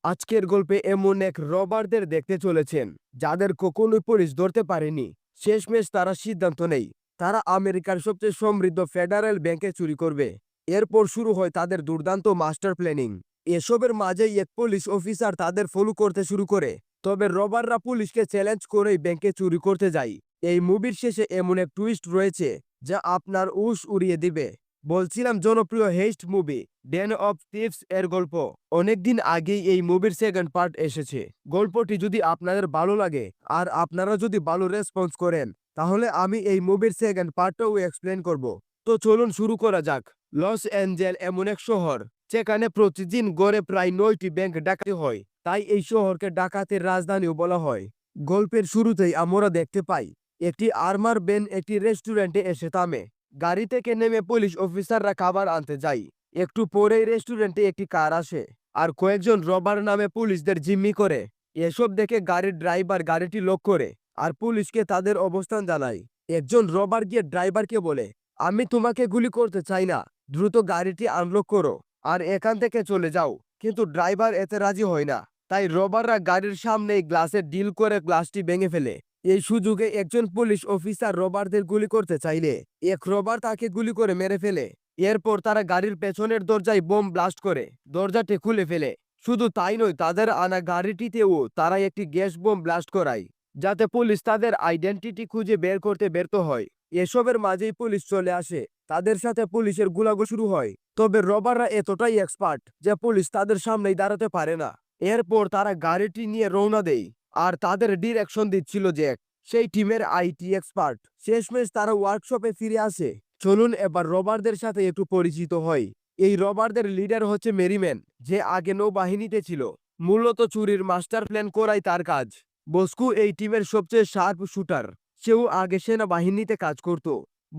আজকের গল্পে এমন এক রবারদের দেখতে চলেছেন যাদের কখনোই পুলিশ ধরতে পারেনি। শেষমেশ তারা সিদ্ধান্ত নেয় তারা আমেরিকার সবচেয়ে সমৃদ্ধ ফেডারেল ব্যাংকে চুরি করবে। এরপর শুরু হয় তাদের দুর্দান্ত মাস্টার প্ল্যানিং। এসবের মাঝেই এক পুলিশ অফিসার তাদের ফলো করতে শুরু করে। তবে রবাররা পুলিশকে চ্যালেঞ্জ করেই ব্যাংকে চুরি করতে যায়। এই মুভির শেষে এমন এক টুইস্ট রয়েছে যা আপনার হুশ উড়িয়ে দিবে। বলছিলাম জনপ্রিয় heist movie den of thieves এর গল্প। অনেকদিন আগেই এই মুভির সেকেন্ড পার্ট এসেছে। গল্পটি যদি আপনাদের ভালো লাগে আর আপনারা যদি ভালো রেসপন্স করেন, তাহলে আমি এই মুভির সেকেন্ড পার্টটাও এক্সপ্লেন করব। তো চলুন শুরু করা যাক। লস অ্যাঞ্জেল এমন এক শহর যেখানে প্রতিদিন গড়ে প্রায় 9টি ব্যাংক ডাকাতি হয়, তাই এই শহরকে ডাকাতের রাজধানীও বলা হয়। গল্পের শুরুতেই আমরা দেখতে পাই একটি আর্মার ভ্যান একটি রেস্টুরেন্টে এসে থামে। গাড়ি থেকে নেমে পুলিশ অফিসাররা খাবার আনতে যায়। একটু পরেই রেস্টুরেন্টে একটি কার আসে আর কয়েকজন রবার নামে পুলিশদের জিম্মি করে। এসব দেখে গাড়ির ড্রাইভার গাড়িটি লক করে আর পুলিশকে তাদের অবস্থান জানায়। একজন রবার গিয়ে ড্রাইভারকে বলে, আমি তোমাকে গুলি করতে চাই না, দ্রুত গাড়িটি আনলক করো আর এখান থেকে চলে যাও। কিন্তু ড্রাইভার এতে রাজি হয় না, তাই রবাররা গাড়ির সামনেই গ্লাসের ডিল করে গ্লাসটি ভেঙে ফেলে। এই সুযোগে একজন পুলিশ অফিসার রবারদের গুলি করতে চাইলে এক রবার তাকে গুলি করে মেরে ফেলে। এরপর তারা গাড়ির পেছনের দরজায় বোম ব্লাস্ট করে দরজাটি খুলে ফেলে। শুধু তাই নয়, তাদের আনা গাড়িটিতেও তারা একটি গ্যাস বোম ব্লাস্ট করায়, যাতে পুলিশ তাদের আইডেন্টিটি খুঁজে বের করতে ব্যর্থ হয়। এসবের মাঝেই পুলিশ চলে আসে, তাদের সাথে পুলিশের গুলাগো শুরু হয়। তবে রবাররা এতটাই এক্সপার্ট যে পুলিশ তাদের সামনেই দাঁড়াতে পারে না। এরপর তারা গাড়িটি নিয়ে রওনা দেয় আর তাদের ডিরেকশন দিচ্ছিল জ্যাক, সেই টিমের আইটি এক্সপার্ট। শেষমেশ তারা ওয়ার্কশপে ফিরে আসে। চলুন এবার রবারদের সাথে একটু পরিচিত হই। এই রবারদের লিডার হচ্ছে মেরিম্যান, যে আগে নৌবাহিনীতে ছিল। মূলত চুরির মাস্টার প্ল্যান করাই তার কাজ। বস্কু এই টিমের সবচেয়ে শার্প শুটার, সেও আগে সেনাবাহিনীতে কাজ করত।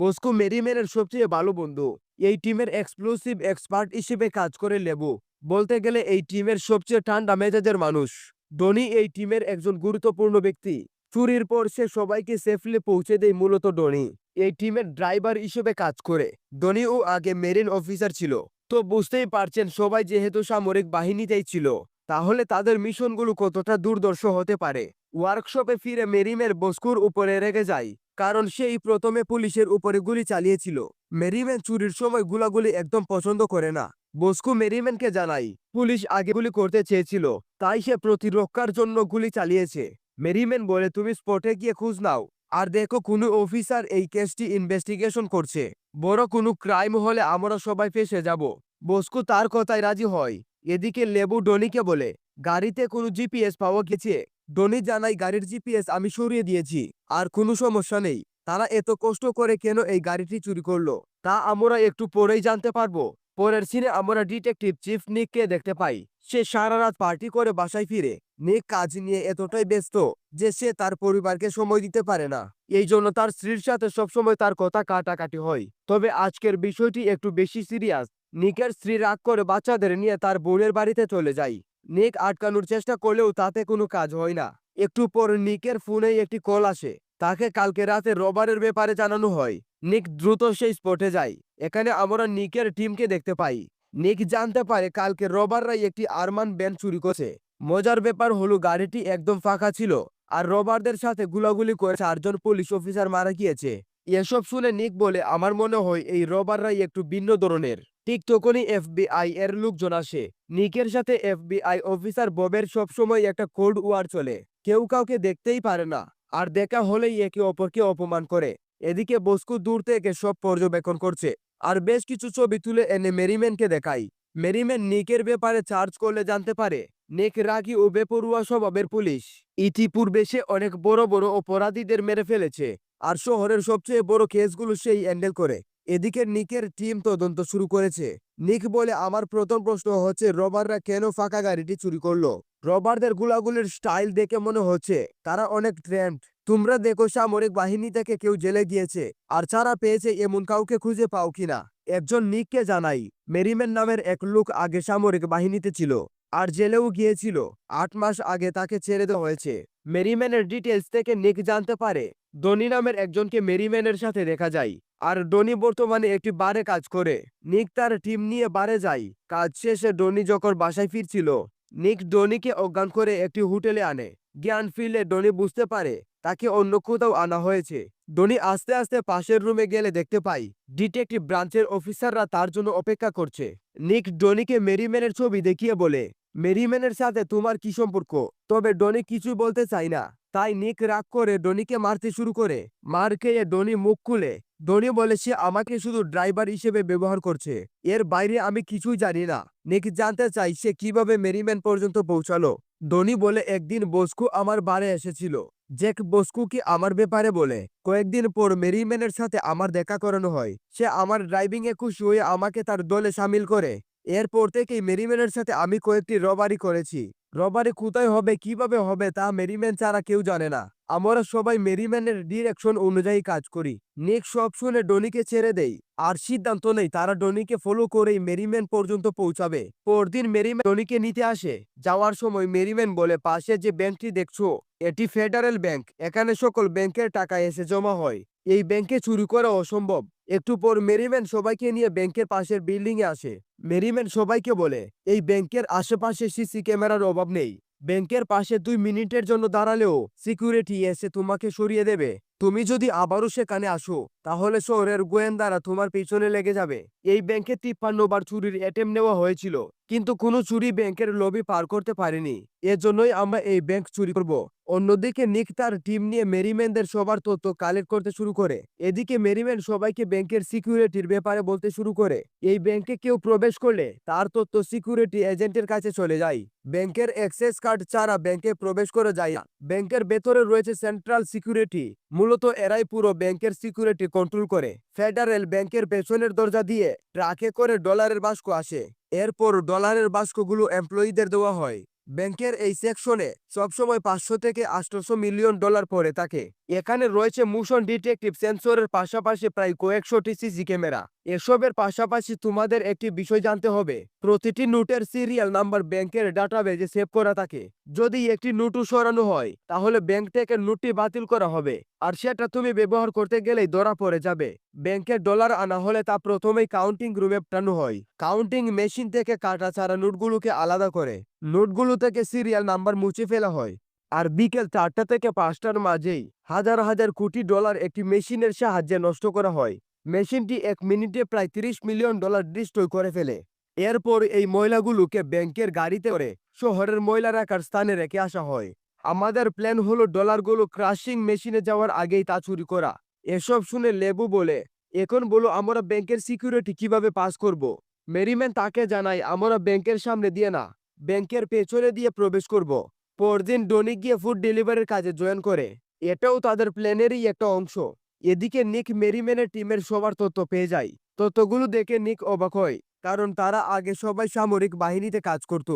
বস্কু মেরিম্যানের সবচেয়ে ভালো বন্ধু। এই টিমের এক্সপ্লোসিভ এক্সপার্ট হিসেবে কাজ করে লেবু, বলতে গেলে এই টিমের সবচেয়ে ঠান্ডা মেজাজের মানুষ। ডনি এই টিমের একজন গুরুত্বপূর্ণ ব্যক্তি। চুরির পর সে সবাইকে সেফলি পৌঁছে দেয়। মূলত ডনি এই টিমের ড্রাইভার হিসেবে কাজ করে। ডনিও আগে মেরিন অফিসার ছিল। তো বুঝতেই পারছেন, সবাই যেহেতু সামরিক বাহিনীতেই ছিল, তাহলে তাদের মিশনগুলো কতটা দুর্ধর্ষ হতে পারে। ওয়ার্কশপে ফিরে মেরিমের বস্কুর উপরে রেগে যায়, কারণ সেই প্রথমে পুলিশের উপরে গুলি চালিয়েছিল। মেরিম্যান চুরির সময় গুলাগুলি একদম পছন্দ করে না। বস্কু মেরিম্যানকে জানায় পুলিশ আগে গুলি করতে চেয়েছিল, তাই সে প্রতিরক্ষার জন্য গুলি চালিয়েছে। মেরিম্যান বলে, তুমি স্পটে গিয়ে খোঁজ নাও আর দেখো কোনো অফিসার এই কেসটি ইনভেস্টিগেশন করছে। বড় কোনো ক্রাইম হলে আমরা সবাই ফেঁসে যাব। বস্কু তার কথায় রাজি হয়। এদিকে লেবু ডনিকে বলে, গাড়িতে কোনো জিপিএস পাওয়া গেছে? ডনি জানায়, গাড়ির জিপিএস আমি সরিয়ে দিয়েছি, আর কোনো সমস্যা নেই। তারা এত কষ্ট করে কেন এই গাড়িটি চুরি করলো তা আমরা একটু পরেই জানতে পারবো। পরের সিনে আমরা ডিটেকটিভ চিফ নিককে দেখতে পাই। সে সারা রাত পার্টি করে বাসায় ফিরে। নিক কাজ নিয়ে এতটাই ব্যস্ত যে সে তার পরিবারকে সময় দিতে পারে না। এই জন্য তার স্ত্রীর সাথে সবসময় তার কথা কাটাকাটি হয়। তবে আজকের বিষয়টি একটু বেশি সিরিয়াস। নিকের স্ত্রী রাগ করে বাচ্চাদের নিয়ে তার বোনের বাড়িতে চলে যায়। নিক আটকানোর চেষ্টা করলেও তাতে কোনো কাজ হয় না। একটু পর নিকের ফোনে একটি কল আসে। তাকে কালকে রাতে রবারের ব্যাপারে জানানো হয়। নিক দ্রুত সেই স্পটে যায়। এখানে আমরা নিকের টিমকে দেখতে পাই। নিক জানতে পারে কালকে রবাররা একটি আরমান ভ্যান চুরি করছে। মজার ব্যাপার হলো, গাড়িটি একদম ফাঁকা ছিল আর রবারদের সাথে গুলাগুলি করে 4জন পুলিশ অফিসার মারা গিয়েছে। এসব শুনে নিক বলে, আমার মনে হয় এই রবাররাই একটু ভিন্ন ধরনের। ঠিক তখনই এফবিআই এর লোকজন আসে। নিকের সাথে এফবিআই অফিসার ববের সবসময় একটা কোল্ড ওয়ার চলে। কেউ কাউকে দেখতেই পারে না, আর দেখা হলেই একে অপরকে অপমান করে। এদিকে বস্কু দূর থেকে সব পর্যবেক্ষণ করছে আর বেশ কিছু ছবি তুলে এনে মেরিম্যানকে দেখায়। মেরিম্যান নিকের ব্যাপারে চার্জ করলে জানতে পারে নিক রাগী ও বেপরুয়া স্বভাবের পুলিশ। ইতিপূর্বে সে অনেক বড় বড় অপরাধীদের মেরে ফেলেছে আর শহরের সবচেয়ে বড় কেসগুলো সেই হ্যান্ডেল করে। এদিকে নিকের টিম তদন্ত শুরু করেছে। নিক বলে, আমার প্রথম প্রশ্ন হচ্ছে রবাররা কেন ফাঁকা গাড়িটি চুরি করলো? রবারদের গুলাগুলির স্টাইল দেখে মনে হচ্ছে তারা অনেক ট্রেন্ড। তোমরা দেখো সামরিক বাহিনী থেকে কেউ জেলে গিয়েছে আর ছাড়া পেয়েছে এমন কাউকে খুঁজে পাও কিনা। একজন নিককে জানাই, মেরিম্যান নামের এক লোক আগে সামরিক বাহিনীতে ছিল আর জেলেও গিয়েছিল। 8 মাস আগে তাকে ছেড়ে দেওয়া হয়েছে। মেরিম্যানের ডিটেলস থেকে নিক জানতে পারে ডনি নামের একজনকে মেরিম্যানের সাথে দেখা যায় আর ডনি বর্তমানে একটি বারে কাজ করে। নিক তার টিম নিয়ে বারে যায়। কাজ শেষে ডনি যখন বাসায় ফিরছিল, নিক ডনিকে অজ্ঞান করে একটি হোটেলে আনে। জ্ঞান ফিরলে ডনি বুঝতে পারে তাকে অন্য কোথাও আনা হয়েছে। ডনি আস্তে আস্তে পাশের রুমে গেলে দেখতে পাই ডিটেকটিভ ব্রাঞ্চের অফিসাররা তার জন্য অপেক্ষা করছে। নিক ডনিকে মেরিম্যানের ছবি দেখিয়ে বলে, মেরিম্যানের সাথে তোমার কি সম্পর্ক? তবে ডনি কিছু বলতে চায় না। তাই নিক রাগ করে ডনিকে মারতে শুরু করে। মার খেয়ে ডনি মুখ খুলে। ডনি বলে সে আমাকে শুধু ড্রাইভার হিসেবে ব্যবহার করছে, এর বাইরে আমি কিছুই জানি না। নিক জানতে চাই সে কিভাবে মেরিম্যান পর্যন্ত পৌঁছালো। ডনি বলে একদিন বস্কু আমার বারে এসেছিল। জ্যাক বস্কুকে আমার ব্যাপারে বলে। কয়েকদিন পর মেরিম্যানের সাথে আমার দেখা করানো হয়। সে আমার ড্রাইভিংয়ে খুশি হয়ে আমাকে তার দলে সামিল করে। এরপর থেকেই মেরিম্যানের সাথে আমি কয়েকটি রবারি করেছি। রবারি কোথায় হবে কিভাবে হবে তা মেরিম্যান ছাড়া কেউ জানে না। আমরা সবাই মেরিম্যানের ডিরেকশন অনুযায়ী কাজ করি। নিক সব শুনে ডনিকে ছেড়ে দেই আর সিদ্ধান্ত নেই তারা ডনিকে ফলো করেই মেরিম্যান পর্যন্ত পৌঁছাবে। পরদিন মেরিম্যান ডনিকে নিতে আসে। যাওয়ার সময় মেরিম্যান বলে, পাশে যে ব্যাংকটি দেখছো এটি ফেডারেল ব্যাংক। এখানে সকল ব্যাংকের টাকা এসে জমা হয়। এই ব্যাংকে চুরি করা অসম্ভব। একটু পর মেরিম্যান সবাইকে নিয়ে ব্যাংকের পাশের বিল্ডিং এ আসে। মেরিম্যান সবাইকে বলে এই ব্যাংকের আশেপাশে সিসি ক্যামেরার অভাব নেই। ব্যাংকের পাশে 2 মিনিটের জন্য দাঁড়ালেও সিকিউরিটি এসে তোমাকে সরিয়ে দেবে। তুমি যদি আবারও সেখানে আসো তাহলে শহরের গোয়েন্দারা তোমার পিছনে লেগে যাবে। এই ব্যাংকে 53 বার চুরির অ্যাটেম্প নেওয়া হয়েছিল, কিন্তু কোনো চুরি ব্যাংকের লবি পার করতে পারেনি। এজন্যই আমরা এই ব্যাংক চুরি করব। অন্যদিকে নিক তার টিম নিয়ে মেরিম্যানদের সবার তথ্য কালেক্ট করতে শুরু করে। এদিকে মেরিম্যান সবাইকে ব্যাংকের সিকিউরিটির ব্যাপারে বলতে শুরু করে। এই ব্যাংকে কেউ প্রবেশ করলে তার তথ্য সিকিউরিটি এজেন্টের কাছে চলে যায়। ব্যাংকের অ্যাক্সেস কার্ড ছাড়া ব্যাংকে প্রবেশ করা যায় না। ব্যাংকের ভেতরে রয়েছে সেন্ট্রাল সিকিউরিটি। মূলত এরাই পুরো ব্যাংকের সিকিউরিটি কন্ট্রোল করে। ফেডারেল ব্যাংকের পেছনের দরজা দিয়ে ট্রাকে করে ডলারের বাক্স আসে। এরপর ডলারের বাক্সগুলো এমপ্লয়ীদের দেওয়া হয়। ব্যাংকের এই সেকশনে সবসময় 500 থেকে 800 মিলিয়ন ডলার পড়ে থাকে। এখানে রয়েছে মোশন ডিটেকটিভ সেন্সরের পাশাপাশি প্রায় কয়েকশোটি সিসি ক্যামেরা। এসবের পাশাপাশি তোমাদের একটি বিষয় জানতে হবে, প্রতিটি নোটের সিরিয়াল নাম্বার ব্যাংকের ডাটাবেজে সেভ করা থাকে। যদি একটি নোটও সরানো হয় তাহলে ব্যাংক থেকে নোটটি বাতিল করা হবে, আর সেটা তুমি ব্যবহার করতে গেলেই ধরা পড়ে যাবে। ব্যাংকের ডলার আনা হলে তা প্রথমেই কাউন্টিং রুমে পাঠানো হয়। কাউন্টিং মেশিন থেকে কাটা ছাড়া নোটগুলোকে আলাদা করে নোটগুলো থেকে সিরিয়াল নাম্বার মুছে ফেলা হয়। আর বিকেল 4টা থেকে 5টার মাঝেই হাজার হাজার কোটি ডলার একটি মেশিনের সাহায্যে নষ্ট করা হয়। মেশিনটি 1 মিনিটে প্রায় 30 মিলিয়ন ডলার ডিস্ট্রয় করে ফেলে। এরপর এই ময়লাগুলোকে ব্যাংকের গাড়িতে করে শহরের ময়লা রাখার স্থানে রেখে আসা হয়। আমাদের প্ল্যান হলো ডলারগুলো ক্রাশিং মেশিনে যাওয়ার আগেই তা চুরি করা। এসব শুনে লেবু বলে, এখন বলো আমরা ব্যাংকের সিকিউরিটি কিভাবে পাস করব? মেরিম্যান তাকে জানায় আমরা ব্যাংকের সামনে দিয়ে না, ব্যাংকের পেছনে দিয়ে প্রবেশ করব। পরদিন ডনি গিয়ে ফুড ডেলিভারির কাজে জয়েন করে। এটাও তাদের প্ল্যানেরই একটা অংশ। এদিকে নিক মেরিম্যানের টিমের সবার তথ্য পেয়ে যায়। তথ্যগুলো দেখে নিক অবাক হয়, কারণ তারা আগে সবাই সামরিক বাহিনীতে কাজ করত।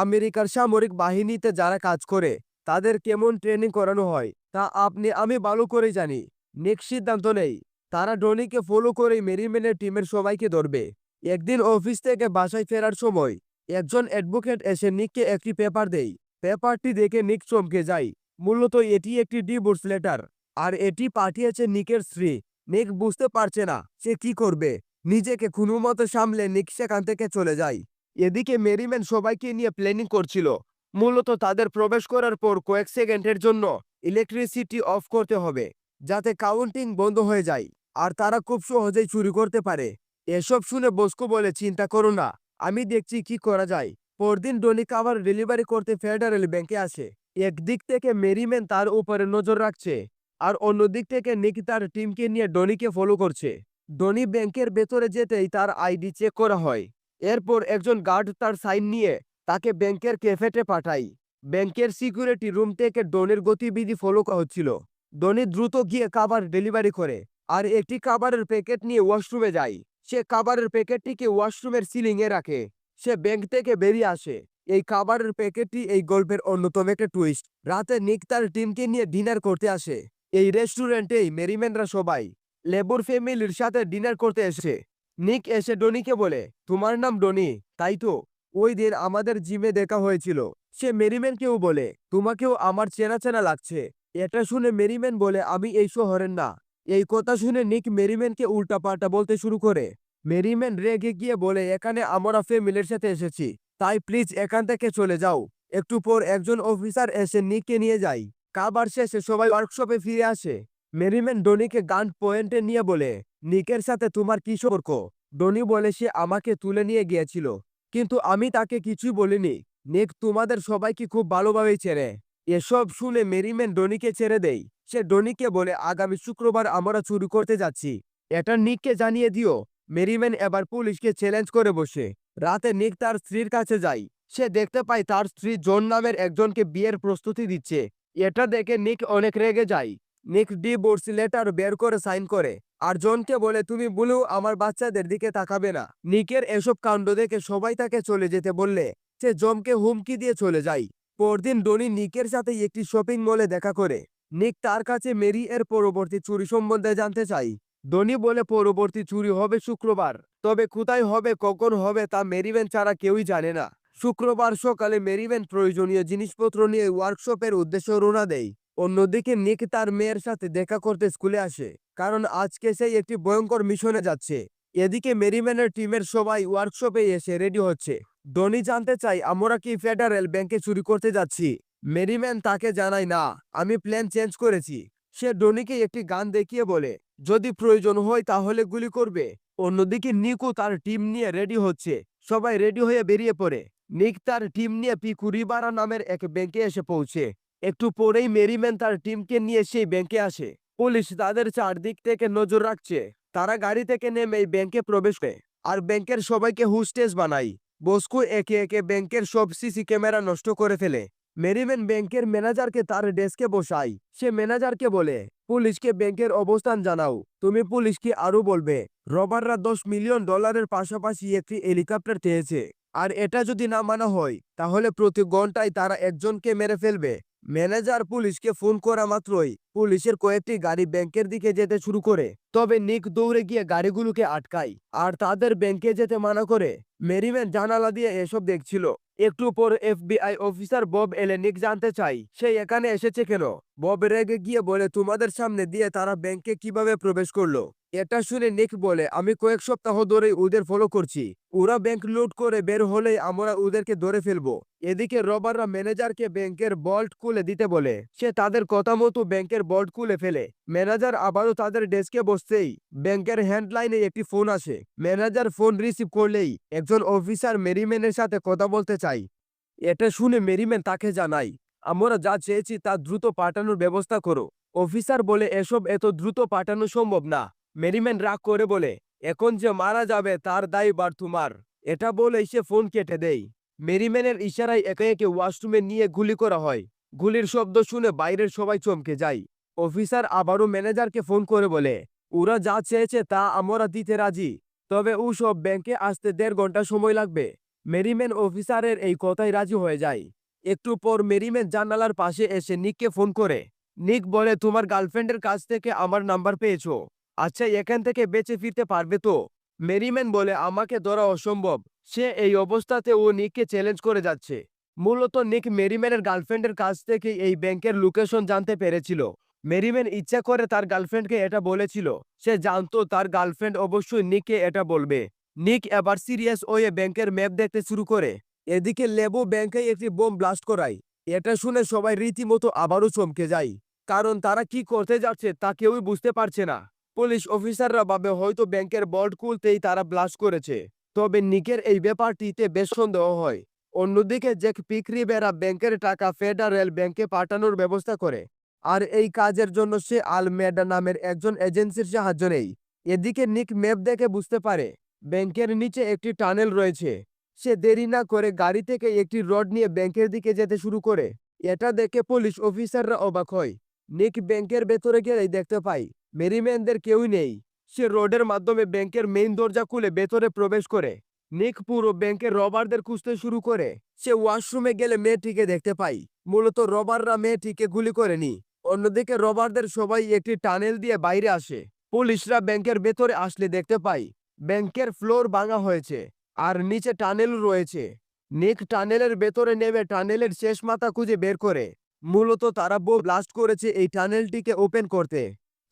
আমেরিকার সামরিক বাহিনীতে যারা কাজ করে তাদের কেমন ট্রেনিং করানো হয় তা আমি ভালো করেই জানি। নিক সিদ্ধান্ত নেই তারা ডনিকে ফলো করেই মেরিম্যানের টিমের সবাইকে ধরবে। একদিন অফিস থেকে বাসায় ফেরার সময় একজন অ্যাডভোকেট এসে নিককে একটি পেপার দেয়। পেপারটি দেখে নিক চমকে যায়। মূলত এটি একটি ডিভোর্স লেটার, আর এটি পাঠিয়েছে নিকের স্ত্রী। নিক বুঝতে পারছে না সে কি করবে। নিজেকে কোনোমতে সামলে নিক সেখান থেকে চলে যায়। এদিকে মেরিম্যান সবাইকে নিয়ে প্ল্যানিং করছিল। মূলত তাদের প্রবেশ করার পর কয়েক সেকেন্ডের জন্য ইলেকট্রিসিটি অফ করতে হবে, যাতে কাউন্টিং বন্ধ হয়ে যায় আর তারা খুব সহজেই চুরি করতে পারে। এসব শুনে বস্কো বলে, চিন্তা করো না, আমি দেখছি কি করা যায়। পরদিন ডনি খাবার ডেলিভারি করতে ফেডারেল ব্যাংকে আসে। একদিক থেকে মেরিম্যান তার উপরে নজর রাখছে, আর অন্যদিক থেকে নিক তার টিমকে নিয়ে ডনিকে ফলো করছে। ডনি ব্যাংকের ভেতরে যেতেই তার আইডি চেক করা হয়। এরপর একজন গার্ড তার সাইন নিয়ে তাকে ব্যাংকের ক্যাফেতে পাঠায়। ব্যাংকের সিকিউরিটি রুম থেকে ডনির গতিবিধি ফলো করা হচ্ছিল। ডনি দ্রুত গিয়ে খাবার ডেলিভারি করে আর একটি খাবারের প্যাকেট নিয়ে ওয়াশরুমে যায়। সে খাবারের প্যাকেটটিকে ওয়াশরুমের সিলিংয়ে রাখে। সে ব্যাংক থেকে বেরিয়ে আসে। এই খাবারের প্যাকেটটি এই গল্পের অন্যতম একটা টুইস্ট। রাতে নিক তার টিমকে নিয়ে ডিনার করতে আসে। এই রেস্টুরেন্টেই মেরিম্যানরা সবাই লেবুর ফ্যামিলির সাথে ডিনার করতে এসেছে। নিক এসে ডনিকে বলে, তোমার নাম ডনি তাই তো? ওই দিন আমাদের জিমে দেখা হয়েছিল। সে মেরিম্যানকেও বলে, তোমাকেও আমার চেনা চেনা লাগছে। এটা শুনে মেরিম্যান বলে, আমি এই শহরের না। এই কথা শুনে নিক মেরিম্যানকে উল্টাপাল্টা বলতে শুরু করে। মেরিম্যান রেগে গিয়ে বলে, এখানে আমরা ফ্যামিলির সাথে এসেছি, তাই প্লিজ এখান থেকে চলে যাও। একটু পর একজন অফিসার এসে নিককে নিয়ে যায়। খাবার শেষে সবাই ওয়ার্কশপে ফিরে আসে। মেরিম্যান ডনিকে গান পয়েন্টে নিয়ে বলে, নিকের সাথে তোমার কি সম্পর্ক? ডনি বলে সে আমাকে তুলে নিয়ে গিয়েছিল, কিন্তু আমি তাকে কিছুই বলিনি। নিক তোমাদের সবাইকে খুব ভালোভাবেই চেনে। এসব শুনে মেরিম্যান ডনিকে ছেড়ে দেয়। সে ডনিকে বলে আগামী শুক্রবার আমরা চুরি করতে যাচ্ছি, এটা নিককে জানিয়ে দিও। মেরিম্যান এবার পুলিশকে চ্যালেঞ্জ করে বসে। রাতে নিক তার স্ত্রীর কাছে যায়। সে দেখতে পায় তার স্ত্রী জন নামের একজনকে বিয়ের প্রস্তুতি দিচ্ছে। এটা দেখে নিক অনেক রেগে যায়। নিক ডিভোর্স লেটার বের করে সাইন করে আর জনকে বলে তুমি বলেও আমার বাচ্চাদের দিকে তাকাবে না। নিকের এসব কাণ্ড দেখে সবাই তাকে চলে যেতে বললে সে জমকে হুমকি দিয়ে চলে যায়। পরদিন ডনি নিকের সাথে একটি শপিং মলে দেখা করে। নিক তার কাছে মেরি এর পরবর্তী চুরি সম্বন্ধে জানতে চায়। ডনি বলে পরবর্তী চুরি হবে শুক্রবার, তবে কোথায় হবে কখন হবে তা মেরিম্যান ছাড়া কেউই জানে না। শুক্রবার সকালে মেরিম্যান প্রয়োজনীয় জিনিসপত্র নিয়ে ওয়ার্কশপের উদ্দেশ্যে রওনা দেয়। অন্যদিকে নিক তার মেয়ের সাথে দেখা করতে স্কুলে আসে, কারণ আজকে সে একটি ভয়ঙ্কর মিশনে যাচ্ছে। এদিকে মেরিম্যানের টিমের সবাই ওয়ার্কশপে এসে রেডি হচ্ছে। ডনি জানতে চাই আমরা কি ফেডারেল ব্যাংকে চুরি করতে যাচ্ছি। মেরিম্যান তাকে জানায় না, আমি প্ল্যান চেঞ্জ করেছি। সে ডনিকে একটি গান দেখিয়ে বলে যদি প্রয়োজন হয় তাহলে গুলি করবে। অন্যদিকে নিকও তার টিম নিয়ে রেডি হচ্ছে। সবাই রেডি হয়ে বেরিয়ে পড়ে। নিক তার টিম নিয়ে পিকুরিবারা নামের এক ব্যাংকে এসে পৌঁছে। একটু পরেই মেরিম্যান তার টিমকে নিয়ে সেই ব্যাংকে আসে। পুলিশ তাদের চারদিক থেকে নজর রাখছে। তারা গাড়ি থেকে নেমে ব্যাংকে প্রবেশ করে আর ব্যাংকের সবাইকে হুস্টেজ বানায়। বস্কু একে একে ব্যাংকের সব সিসি ক্যামেরা নষ্ট করে ফেলে। মেরিম্যান ব্যাংকের ম্যানেজারকে তার ডেস্কে বসায়। সে ম্যানেজারকে বলে পুলিশকে ব্যাংকের অবস্থান জানাও। তুমি পুলিশকে আরো বলবে রবাররা $10 মিলিয়ন পাশাপাশি একটি হেলিকপ্টার চেয়েছে, আর এটা যদি না মানা হয় তাহলে প্রতি ঘন্টায় তারা একজনকে মেরে ফেলবে। ম্যানেজার পুলিশকে ফোন করা মাত্রই পুলিশের কয়েকটি গাড়ি ব্যাংকের দিকে যেতে শুরু করে। তবে নিক দৌড়ে গিয়ে গাড়িগুলোকে আটকায় আর তাদের ব্যাংকে যেতে মানা করে। মেরিম্যান জানালা দিয়ে এসব দেখছিল। একটু পর এফবিআই অফিসার বব এলে নিক জানতে চাই সে এখানে এসেছে কেন। বব রেগে গিয়ে বলে তোমাদের সামনে দিয়ে তারা ব্যাংকে কিভাবে প্রবেশ করলো। এটা শুনে নিক বলে আমি কয়েক সপ্তাহ ধরে ওদের ফলো করছি। ওরা ব্যাংক লুট করে বের হলেই আমরা ওদেরকে ধরে ফেলবো। এদিকে রবাররা ম্যানেজারকে ব্যাংকের বল্ট খুলে দিতে বলে। সে তাদের কথা মতো ব্যাংকের বল্ট খুলে ফেলে। ম্যানেজার আবারও তাদের ডেস্কে বসতেই ব্যাংকের হ্যান্ডলাইনে একটি ফোন আসে। ম্যানেজার ফোন রিসিভ করলেই একজন অফিসার মেরিম্যানের সাথে কথা বলতে চায়। এটা শুনে মেরিম্যান তাকে জানায় আমরা যা চেয়েছি তা দ্রুত পাঠানোর ব্যবস্থা করো। অফিসার বলে এসব এত দ্রুত পাঠানো সম্ভব না। মেরিম্যান রাগ করে বলে এখন যে মারা যাবে তার দায়ভার তোমার। এটা বলেই সে ফোন কেটে দেয়। মেরিম্যানের ইশারায় একে একে ওয়াশরুমে নিয়ে গুলি করা হয়। গুলির শব্দ শুনে বাইরের সবাই চমকে যায়। অফিসার আবারও ম্যানেজারকে ফোন করে বলে ওরা যা চেয়েছে তা আমরা দিতে রাজি, তবে ও সব ব্যাংকে আসতে 1.5 ঘন্টা সময় লাগবে। মেরিম্যান অফিসারের এই কথায় রাজি হয়ে যায়। একটু পর মেরিম্যান জানালার পাশে এসে নিককে ফোন করে। নিক বলে তোমার গার্লফ্রেন্ডের কাছ থেকে আমার নাম্বার পেয়েছো, আচ্ছা এখান থেকে বেঁচে ফিরতে পারবে তো? মেরিম্যান বলে আমাকে ধরা অসম্ভব। সে এই অবস্থাতে ও নিককে চ্যালেঞ্জ করে যাচ্ছে। মূলত নিক মেরিম্যানের গার্লফ্রেন্ডের কাছ থেকে এই ব্যাংকের লোকেশন জানতে পেরেছিল। মেরিম্যান ইচ্ছা করে তার গার্লফ্রেন্ডকে এটা বলেছিল। সে জানতো তার গার্লফ্রেন্ড অবশ্যই নিককে এটা বলবে। নিক এবার সিরিয়াস হয়ে ব্যাংকের ম্যাপ দেখতে শুরু করে। এদিকে লেবু ব্যাংকে একটি বোম ব্লাস্ট করায়। এটা শুনে সবাই রীতিমতো আবারও চমকে যায়, কারণ তারা কি করতে যাচ্ছে তা কেউই বুঝতে পারছে না। পুলিশ অফিসাররা ভাবে হয়তো ব্যাংকের বল্ট খুলতেই তারা ব্লাস্ট করেছে, তবে নিকের এই ব্যাপারটিতে বেশ সন্দেহ হয়। অন্যদিকে জ্যাক পিকরিবেরা ব্যাংকের টাকা ফেডারেল ব্যাংকে পাঠানোর ব্যবস্থা করে, আর এই কাজের জন্য সে আলমেডা নামের একজন এজেন্সির সাহায্য নেয়। এদিকে নিক ম্যাপ দেখে বুঝতে পারে ব্যাংকের নিচে একটি টানেল রয়েছে। সে দেরি না করে গাড়ি থেকে একটি রড নিয়ে ব্যাংকের দিকে যেতে শুরু করে। এটা দেখে পুলিশ অফিসাররা অবাক হয়। নিক ব্যাংকের ভেতরে গেলেই দেখতে পায় মেরিম্যানদের কেউই নেই। সে রোডের মাধ্যমে ব্যাংকের মেইন দরজা খুলে ভেতরে প্রবেশ করে। নিক পুরো ব্যাংকের রবারদের খুঁজতে শুরু করে। সে ওয়াশরুমে গেলে মেয়েটিকে দেখতে পায়। মূলত রবাররা মেয়েটিকে গুলি করেনি। অন্যদিকে রবারদের সবাই একটি টানেল দিয়ে বাইরে আসে। পুলিশরা ব্যাংকের ভেতরে আসলে দেখতে পায় ব্যাংকের ফ্লোর ভাঙা হয়েছে আর নিচে টানেল রয়েছে। নিক টানেলের ভেতরে নেমে টানেলের শেষ মাথা খুঁজে বের করে। মূলত তারা ব্লাস্ট করেছে এই টানেলটিকে ওপেন করতে।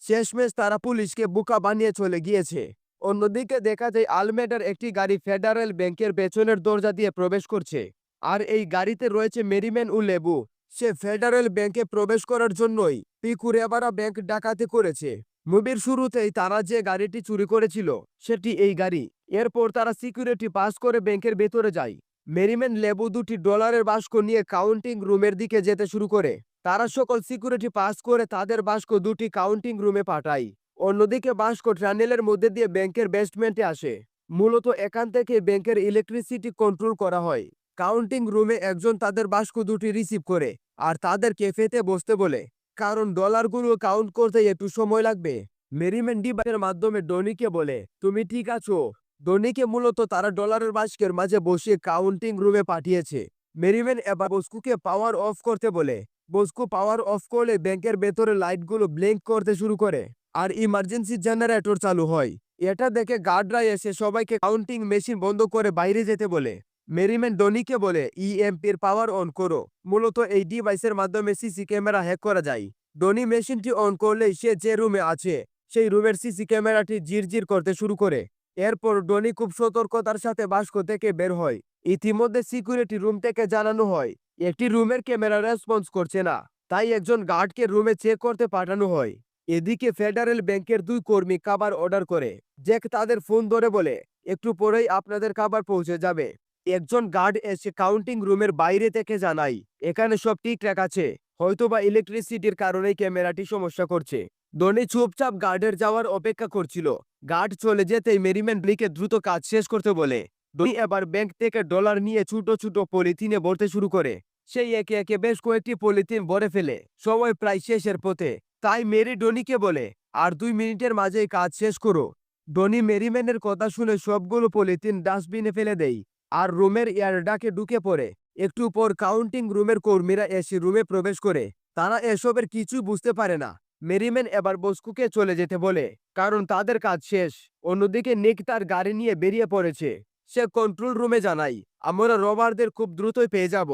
শেষমেশ তারা পুলিশকে বোকা বানিয়ে চলে গিয়েছে। অন্যদিকে দেখা যায় আলমেডার একটি গাড়ি ফেডারেল ব্যাংকের পেছনের দরজা দিয়ে প্রবেশ করছে। আর এই গাড়িতে রয়েছে মেরিম্যান ও লেবু। সে ফেডারেল ব্যাংকে প্রবেশ করার জন্যই পিকুরেবারা ব্যাংক ডাকাতি করেছে। মুভির শুরুতেই তারা যে গাড়িটি চুরি করেছিল সেটি এই গাড়ি। এরপর তারা সিকিউরিটি পাস করে ব্যাংকের ভেতরে যায়। মেরিম্যান লেবু দুটি ডলারের বাস্ক নিয়ে কাউন্টিং রুমের দিকে যেতে শুরু করে। তারা সকল সিকিউরিটি পাস করে তাদের বাস্ক দুটি কাউন্টিং রুমে পাঠায়। অন্যদিকে বাস্ক টানেলের মধ্যে দিয়ে ব্যাংকের বেসমেন্টে আসে। মূলত এখান থেকে ব্যাংকের ইলেকট্রিসিটি কন্ট্রোল করা হয়। কাউন্টিং রুমে একজন তাদের বাস্ক দুটি রিসিভ করে আর তাদের ক্যাফেতে বসতে বলে, কারণ ডলারগুলো কাউন্ট করতে একটু সময় লাগবে। মেরিম্যান ডিভাইসের মাধ্যমে ডনিকে বলে, তুমি ঠিক আছো? ডনিকে মূলত তারা ডলারের বাস্কের মাঝে বসিয়ে কাউন্টিং রুমে পাঠিয়েছে। মেরিম্যান এবার বস্কুকে পাওয়ার অফ করতে বলে। বস্কু পাওয়ার অফ করলে ব্যাংকের ভেতরে লাইটগুলো ব্লিঙ্ক করতে শুরু করে আর ইমার্জেন্সি জেনারেটর চালু হয়। এটা দেখে গার্ডরা এসে সবাইকে কাউন্টিং মেশিন বন্ধ করে বাইরে যেতে বলে। মেরিম্যান ডনিকে বলে, ইএমপির পাওয়ার অন করো। মূলত এই ডিভাইসের মাধ্যমে সিসি ক্যামেরা হ্যাক করা যায়। ডনি মেশিনটি অন করলেই সে যে রুমে আছে সেই রুমের সিসি ক্যামেরাটি জিরজির করতে শুরু করে। এরপর ডনি খুব সতর্কতার সাথে বাস্ক থেকে বের হয়। ইতিমধ্যে সিকিউরিটি রুম থেকে জানানো হয় একটি রুমের ক্যামেরা রেসপন্স করছে না, তাই একজন গার্ডকে রুমে চেক করতে পাঠানো হয়। এদিকে ফেডারেল ব্যাংকের দুই কর্মী খাবার অর্ডার করে। জ্যাক তাদের ফোন ধরে বলে, একটু পরেই আপনাদের খাবার পৌঁছে যাবে। একজন গার্ড এসে কাউন্টিং রুমের বাইরে থেকে জানায়, এখানে সব ঠিকঠাক আছে, হয়তোবা ইলেকট্রিসিটির কারণেই ক্যামেরাটি সমস্যা করছে। ডনি চুপচাপ গার্ডের যাওয়ার অপেক্ষা করছিল। গার্ড চলে যেতেই মেরিম্যান ব্লিকে দ্রুত কাজ শেষ করতে বলে। ডনি এবার ব্যাংক থেকে ডলার নিয়ে ছোট ছোট পলিথিনে ভরতে শুরু করে। সেই একে একে বেশ কয়েকটি পলিথিন ভরে ফেলে। সময় প্রায় শেষের পথে, তাই মেরি ডনিকে বলে, আর 2 মিনিটের মাঝেই কাজ শেষ করো। ডনি মেরিম্যানের কথা শুনে সবগুলো পলিথিন ডাস্টবিনে ফেলে দেয় আর রুমের এয়ারডাকে ঢুকে পড়ে। একটু পর কাউন্টিং রুমের কর্মীরা এসে রুমে প্রবেশ করে। তারা এসবের কিছু বুঝতে পারে না। মেরিম্যান এবার বস্কুকে চলে যেতে বলে, কারণ তাদের কাজ শেষ। অন্যদিকে নিক তার গাড়ি নিয়ে বেরিয়ে পড়েছে। সে কন্ট্রোল রুমে জানায়, আমরা রবারদের খুব দ্রুতই পেয়ে যাব,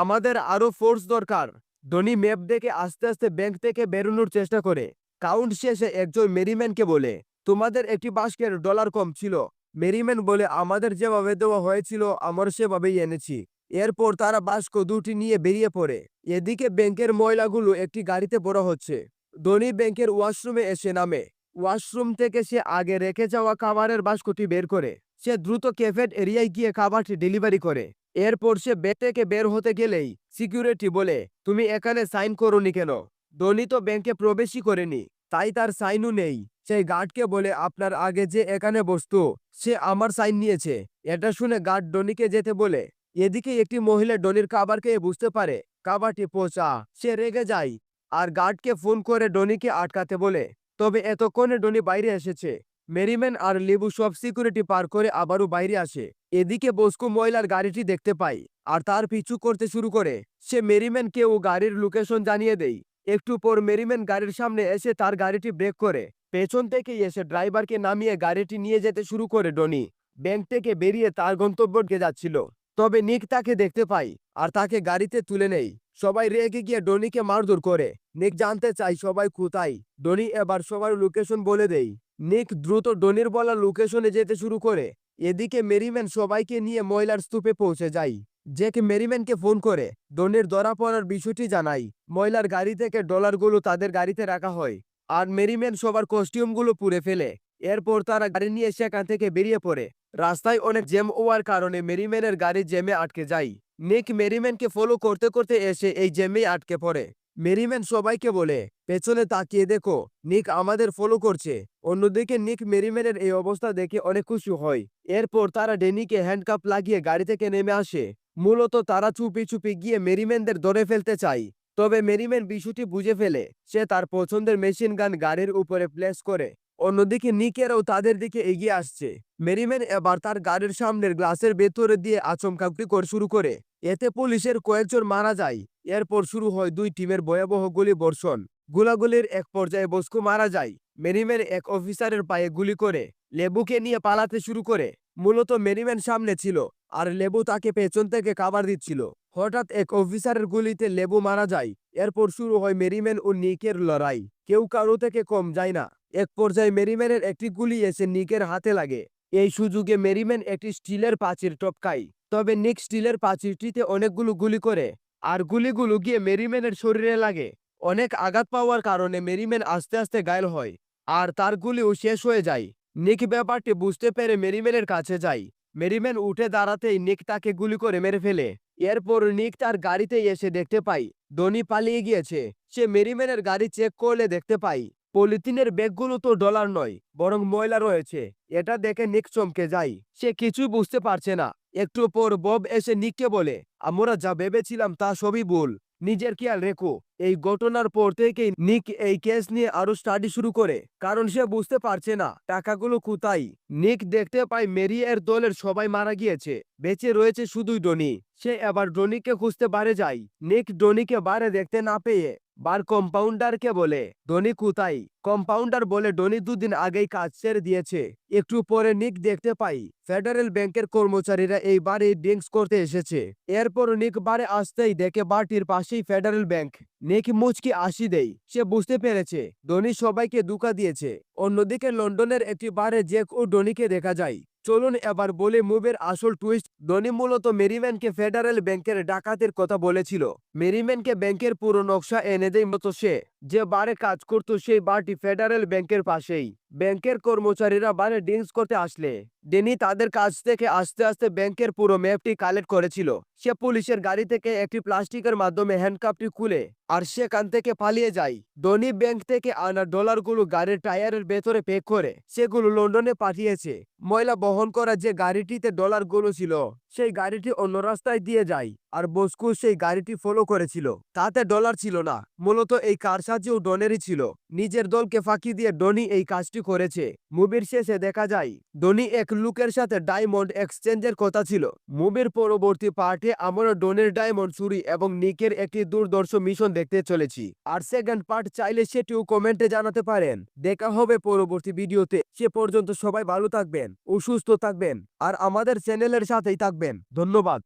আমাদের আরো ফোর্স দরকার। ডনি ম্যাপ দেখে আস্তে আস্তে ব্যাংক থেকে বেরোনোর চেষ্টা করে। কাউন্ট শেষে একজন মেরিম্যানকে বলে, তোমাদের একটি বাস্কের ডলার কম ছিল। মেরিম্যান বলে, আমাদের যেভাবে দেওয়া হয়েছিল আমরা সেভাবেই এনেছি। এরপর তারা বাস্ক দুটি নিয়ে বেরিয়ে পড়ে। এদিকে ব্যাংকের ময়লাগুলো একটি গাড়িতে ভরা হচ্ছে। ডনি ব্যাংকের ওয়াশরুমে এসে নামে। ওয়াশরুম থেকে সে আগে রেখে যাওয়া খাবারের বাস্কটি বের করে। সে দ্রুত ক্যাফেট এরিয়ায় গিয়ে খাবারটি ডেলিভারি করে। এরপর সে ব্যাংক থেকে বের হতে গেলেই সিকিউরিটি বলে, তুমি এখানে সাইন করোনি কেন? ডনি তো ব্যাংকে প্রবেশই করেনি, তাই তার সাইনও নেই। সেই গার্ডকে বলে, আপনার আগে যে এখানে বসতো সে আমার সাইন নিয়েছে। এটা শুনে গার্ড ডনিকে যেতে বলে। এদিকে একটি মহিলা ডনির খাবার খেয়ে বুঝতে পারে খাবারটি পচা। সে রেগে যায় আর গার্ডকে ফোন করে ডনিকে আটকাতে বলে। তবে এতক্ষণে ডনি বাইরে এসেছে। মেরিম্যান আর লেবু সব সিকিউরিটি পার করে আবারও বাইরে আসে। এদিকে বস্কু ময়লার গাড়িটি দেখতে পায় আর তার পিছু করতে শুরু করে। সে মেরিম্যানকে ও গাড়ির লোকেশন জানিয়ে দেয়। একটু পর মেরিম্যান গাড়ির সামনে এসে তার গাড়িটি ব্রেক করে। পেছন থেকে এসে ড্রাইভারকে নামিয়ে গাড়িটি নিয়ে যেতে শুরু করে। ডনি ব্যাংক থেকে বেরিয়ে তার গন্তব্যে যাচ্ছিল, তবে নিক তাকে দেখতে পায় আর তাকে গাড়িতে তুলে নেয়। সবাই রেগে গিয়ে ডনিকে মারধর করে। নিক জানতে চায় সবাই কোথায়। ডনি এবার সবার লোকেশন বলে দেয়। নিক দ্রুত ডনির বলা লোকেশনে যেতে শুরু করে। এদিকে মেরিম্যান সবাইকে নিয়ে ময়লার স্তূপে পৌঁছে যায়। জ্যাক মেরিম্যানকে ফোন করে ডনির ধরা পড়ার বিষয়টি জানায়। ময়লার গাড়ি থেকে ডলারগুলো তাদের গাড়িতে রাখা হয় আর মেরিম্যান সবার কস্টিউমগুলো পুড়ে ফেলে। এরপর তারা গাড়ি নিয়ে সেখান থেকে বেরিয়ে পড়ে। রাস্তায় অনেক জ্যাম হওয়ার কারণে মেরিম্যানের গাড়ি জ্যামে আটকে যায়। নিক মেরিম্যানকে ফলো করতে করতে এসে এই জ্যামেই আটকে পড়ে। মেরিম্যান সবাইকে বলে, পেছনে তাকিয়ে দেখো, নিক আমাদের ফলো করছে। অন্যদিকে নিক মেরিম্যানের এই অবস্থা দেখে অনেক খুশি হয়। এরপর তারা ডেনিকে হ্যান্ডকাপ লাগিয়ে গাড়ি থেকে নেমে আসে। মূলত তারা চুপি চুপি গিয়ে মেরিম্যানদের ধরে ফেলতে চায়। তবে মেরিম্যান বিষয়টি বুঝে ফেলে। সে তার পছন্দের মেশিন গান গাড়ির উপরে প্লেস করে। অন্যদিকে নিকেরাও তাদের দিকে এগিয়ে আসছে। মেরিম্যান এবার তার গাড়ির সামনের গ্লাসের ভেতরে দিয়ে আচমকা করে শুরু করে। এতে পুলিশের কয়েকজন মারা যায়। এরপর শুরু হয় দুই টিমের ভয়াবহ গুলি বর্ষণ। গোলাগুলির এক পর্যায়ে বস্কু মারা যায়। মেরিম্যান এক অফিসারের পায়ে গুলি করে লেবুকে নিয়ে পালাতে শুরু করে। মূলত মেরিম্যান সামনে ছিল আর লেবু তাকে পেছন থেকে কাভার দিচ্ছিল। হঠাৎ এক অফিসারের গুলিতে লেবু মারা যায়। এরপর শুরু হয় মেরিম্যান ও নিকের লড়াই। কেউ কারো থেকে কম যায় না। এক পর্যায়ে মেরিম্যানের একটি গুলি এসে নিকের হাতে লাগে। এই সুযোগে মেরিম্যান একটি স্টিলের প্রাচীর টপকায়। তবে নিক স্টিলের প্রাচীরটিতে অনেকগুলো গুলি করে, আর গুলিগুলো গিয়ে মেরিম্যানের শরীরে লাগে। অনেক আঘাত পাওয়ার কারণে মেরিম্যান আস্তে আস্তে ঘায়েল হয়, আর তার গুলিও শেষ হয়ে যায়। নিক ব্যাপারটি বুঝতে পেরে মেরিম্যানের কাছে যায়। মেরিম্যান উঠে দাঁড়াতেই নিক তাকে গুলি করে মেরে ফেলে। এরপর নিক তার গাড়িতে এসে দেখতে পায় ডনি পালিয়ে গিয়েছে। সে মেরিম্যানের গাড়ি চেক করলে দেখতে পায় পলিথিনের ব্যাগগুলো তো ডলার নয়, বরং ময়লা রয়েছে। এটা দেখে নিক চমকে যায়। সে কিছুই বুঝতে পারছে না। একটু পর বব এসে নিককে বলে, আমরা যা ভেবেছিলাম তা সবই ভুল, নিজের খেয়াল রেখো। এই ঘটনার পর থেকেই নিক এই কেস নিয়ে আরো স্টাডি শুরু করে, কারণ সে বুঝতে পারছে না টাকাগুলো কোথায়। নিক দেখতে পায় মেরি এর দলের সবাই মারা গিয়েছে, বেঁচে রয়েছে শুধুই ডনি। সে এবার ডনিকে খুঁজতে বারে যায়। নিক ডনিকে বারে দেখতে না পেয়ে বার কম্পাউন্ডারকে বলে, ডনি কোথায়? কম্পাউন্ডার বলে ডনি দুদিন আগেই কাজ ছেড়ে দিয়েছে। একটু পরে নিক দেখতে পাই ফেডারেল ব্যাংকের কর্মচারীরা এই বারে ড্রিঙ্কস করতে এসেছে। এরপর নিক বারে আসতেই দেখে বারটির পাশেই ফেডারেল ব্যাংক। নিক মুচকি হাসি দেয়। সে বুঝতে পেরেছে ডনি সবাইকে ধোঁকা দিয়েছে। অন্যদিকে লন্ডনের একটি বারে জ্যাক ও ডনিকে দেখা যায়। চলুন এবার বলে মুভের আসল টুইস্ট। ডনি মূলত মেরিম্যানকে ফেডারেল ব্যাংকের ডাকাতের কথা বলেছিল। মেরিম্যানকে ব্যাংকের পুরো নকশা এনে দেয় মতো সে যে বারে কাজ করত সেই বারটি ফেডারেল ব্যাংকের পাশেই। ব্যাংকের কর্মচারীরা বারে ড্রিঙ্কস করতে আসলে ডেনি তাদের কাছ থেকে আস্তে আস্তে ব্যাংকের পুরো ম্যাপটি কালেক্ট করেছিল। সে পুলিশের গাড়ি থেকে একটি প্লাস্টিকের মাধ্যমে হ্যান্ডকাপটি খুলে আর সেখান থেকে পালিয়ে যায়। ডনি ব্যাংক থেকে আনা ডলারগুলো গাড়ির টায়ারের ভেতরে প্যাক করে সেগুলো লন্ডনে পাঠিয়েছে। ময়লা বহন করা যে গাড়িটিতে ডলারগুলো ছিল সেই গাড়িটি অন্য রাস্তায় দিয়ে যায়, আর বস্কু সেই গাড়িটি ফলো করেছিল। তাতে ডলার ছিল না, মূলত এই কারসাজিও ডনেরই ছিল। নিজের দলকে ফাঁকি দিয়ে ডনি এই কাজটি করেছে। মুভির শেষে দেখা যায় ডনি এক লোকের সাথে ডায়মন্ড এক্সচেঞ্জের কথা ছিল। মুভির পরবর্তী পার্টে আমরা ডনের ডায়মন্ড চুরি এবং নিকের একটি দুর্ধর্ষ মিশন দেখতে চলেছি। আর সেকেন্ড পার্ট চাইলে সেটিও কমেন্টে জানাতে পারেন। দেখা হবে পরবর্তী ভিডিওতে। সে পর্যন্ত সবাই ভালো থাকবেন ও সুস্থ থাকবেন, আর আমাদের চ্যানেলের সাথেই থাকবেন। ধন্যবাদ।